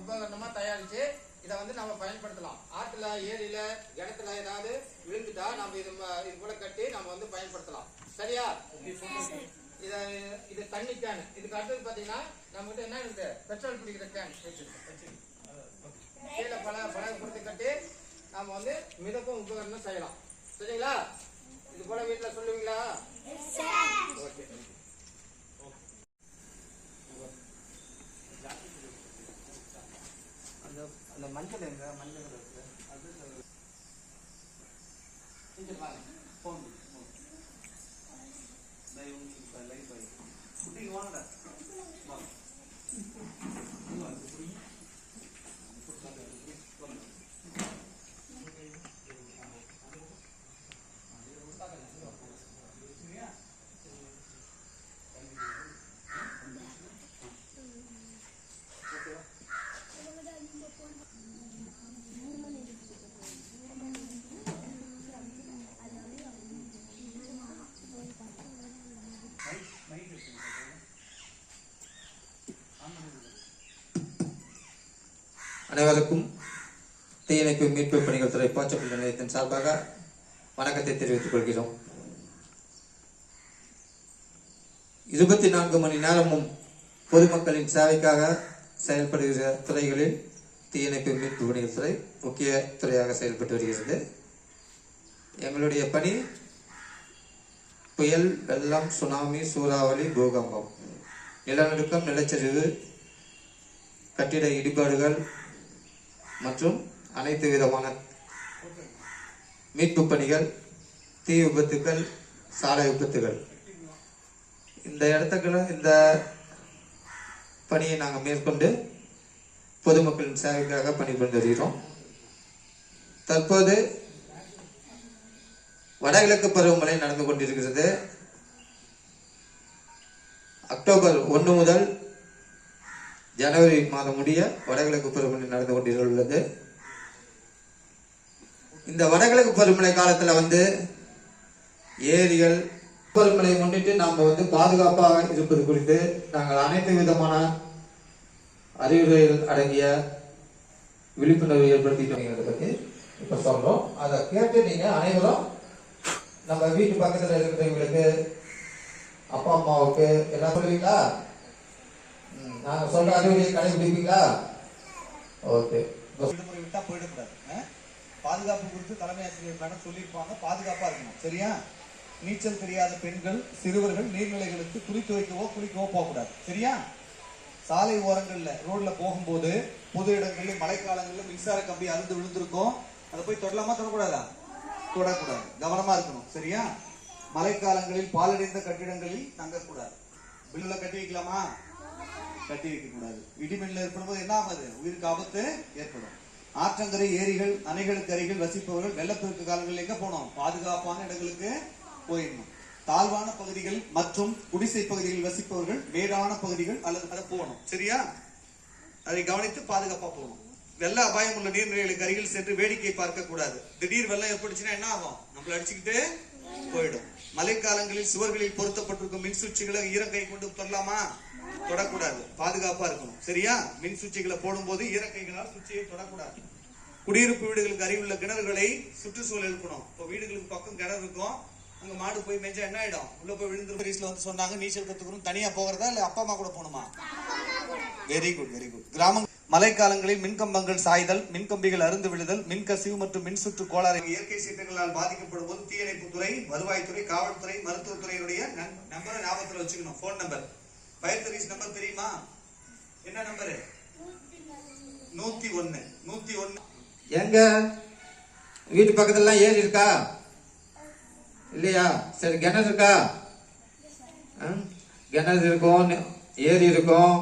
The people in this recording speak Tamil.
உபகரணமா தயாரிச்சு இதை வந்து நம்ம பயன்படுத்தலாம். ஆற்றுல, ஏரியில, கிணத்துல ஏதாவது விழுந்துட்டா நம்ம இது கூட கட்டி நம்ம வந்து பயன்படுத்தலாம். சரியா? இது தண்ணி கேன். இதுக்கு அடுத்தது பாத்தீங்கன்னா நம்ம கிட்ட என்ன இருக்கு, பெட்ரோல் பிடிக்கிற கேன் கீழே பல கொடுத்து கட்டி நம்ம வந்து மிதக்கும் உபகரணம் செய்யலாம். சரிங்களா? இது போல வீட்டுல சொல்லுவீங்களா? ஓகே. அந்த மஞ்சள் எங்க மஞ்சள் இருக்கு அது கொஞ்சம் வாங்க போன் லைஃப் குட்டிங்க வாங்கடா வாங்க அனைவருக்கும் தீயணைப்பு மீட்பு பணிகள் துறை போச்சப்பள்ளி நிலையத்தின் சார்பாக வணக்கத்தை தெரிவித்துக் கொள்கிறோம். 24 மணி நேரமும் பொதுமக்களின் சேவைக்காக செயல்படுகிற துறைகளில் தீயணைப்பு மீட்பு பணிகள் துறை முக்கிய துறையாக செயல்பட்டு வருகிறது. எங்களுடைய பணி புயல், வெள்ளம், சுனாமி, சூறாவளி, பூகம்பம், நிலநடுக்கம், நிலச்சரிவு, கட்டிட இடிபாடுகள் மற்றும் அனைத்து விதமான மீட்பு பணிகள், தீ விபத்துக்கள், சாலை விபத்துகள், இந்த இடத்துக்குள்ள இந்த பணியை நாங்கள் மேற்கொண்டு பொதுமக்களின் சேவைக்காக பணிபுரிந்து வருகிறோம். தற்போது வடகிழக்கு பருவமழை நடந்து கொண்டிருக்கிறது. அக்டோபர் 1 முதல் ஜனவரி மாதம் முடிய வடகிழக்கு பருவமழை நடந்து கொண்டிருக்கிறது. இந்த வடகிழக்கு பருவமழை காலத்துல வந்து ஏரிகள் பருவமழை முன்னிட்டு நாம வந்து பாதுகாப்பாக இருப்பது குறித்து நாங்கள் அனைத்து விதமான அறிவுரைகள் அடங்கிய விழிப்புணர்வு ஏற்படுத்திட்டு பத்தி இப்ப சொல்றோம். அதை கேட்டு நீங்க அனைவரும் நம்ம வீட்டு பக்கத்துல இருக்கிறவங்களுக்கு, அப்பா அம்மாவுக்கு எல்லாம் சொல்லுவீங்களா? நாங்க சொல்ற அறிவுரையை கடைபிடிப்பீங்களா? ஓகே. விடுமுறை விட்டா போயிடக்கூடாது. பாதுகாப்பு குறித்து தலைமை ஆசிரியர் மேடம் சொல்லியிருப்பாங்க. பாதுகாப்பா இருக்கணும். சரியா? நீச்சல் தெரியாத பெண்கள், சிறுவர்கள் நீர்நிலைகளுக்கு குறித்து வைக்கவோ குளிக்கவோ போகக்கூடாது. சரியா? சாலை ஓரங்கள்ல ரோட்ல போகும்போது பொது இடங்களில் மழைக்காலங்களில் மின்சார கம்பி அறுந்து விழுந்திருக்கும். அதை போய் தொடலாமா? தொடக்கூடாதா? தொடக்கூடாது. கவனமா இருக்கணும். சரியா? மழைக்காலங்களில் பாலடைந்த கட்டிடங்களில் தங்கக்கூடாது. பில்லுல கட்டி வைக்கலாமா? கட்டி வைக்க கூடாது. இடிமின்னல் ஏற்படும் போது என்ன ஆகுது? உயிருக்கு ஆபத்து ஏற்படும். ஆற்றங்கரை, ஏரிகள், அணைகளுக்கு அருகில் வசிப்பவர்கள் வெள்ளப்பெருக்கு காலங்களில் எங்க போனோம்? பாதுகாப்பான இடங்களுக்கு போயிடணும். தாழ்வான பகுதிகள் மற்றும் குடிசை பகுதிகளில் வசிப்பவர்கள் மேடான பகுதிகள் அல்லது அதை போகணும். சரியா? அதை கவனித்து பாதுகாப்பா போகணும். வெள்ள அபாயம் உள்ள நீர்நிலைகளுக்கு அருகில் சென்று வேடிக்கை பார்க்க கூடாது. திடீர் வெள்ளம் ஏற்பட்டுச்சுன்னா என்ன ஆகும்? நம்மள அடிச்சுக்கிட்டு போயிடும். மழைக்காலங்களில் சுவர்களில் பொருத்தப்பட்டிருக்கும் மின் சுவிட்சுகளை ஈரக்கை கொண்டு தொடலாமா? தொடக்கூடாது. பாதுகாப்பா இருக்கணும். சரியா? மின் சுவிட்சுகளை போடும்போது ஈரக்கைகளால் சுவிட்சையை தொடக்கூடாது. குடியிருப்பு வீடுகளுக்கு அருகிலுள்ள கிணறுகளை சுற்றுச்சூழல் இருக்கணும். இப்போ வீடுகளுக்கு பக்கம் கிணறு இருக்கும், அங்க மாடு போய் மேய்ச்சா என்ன ஆயிடும்? உள்ள போய் விழுந்து வந்து சொன்னாங்க நீச்சல் கத்துக்கணும். தனியா போகிறதா இல்ல அப்பா அம்மா கூட போகணுமா? Very good, very good. கிராம மழைக்காலங்களில் மின்கம்பங்கள் சாய்தல், மின்கம்பிகள் அருந்து விழுதல், மின்கசிவு மற்றும் மின் சுற்று கோளாறு இயற்கை சீற்றங்களால் பாதிக்கப்படும் போது தீயணைப்புத்துறை, வருவாய்த்துறை, காவல்துறை, மருத்துவத்துறையினுடைய நம்பரை ஞாபகத்தில் வச்சுக்கணும். Phone number, fire service number தெரியுமா? என்ன நம்பரு? 101. 101. எங்க வீட்டு பக்கத்துல ஏரி இருக்கா இல்லையா? சரி, கிணறு இருக்கா? கிணறு இருக்கும், ஏரி இருக்கும்,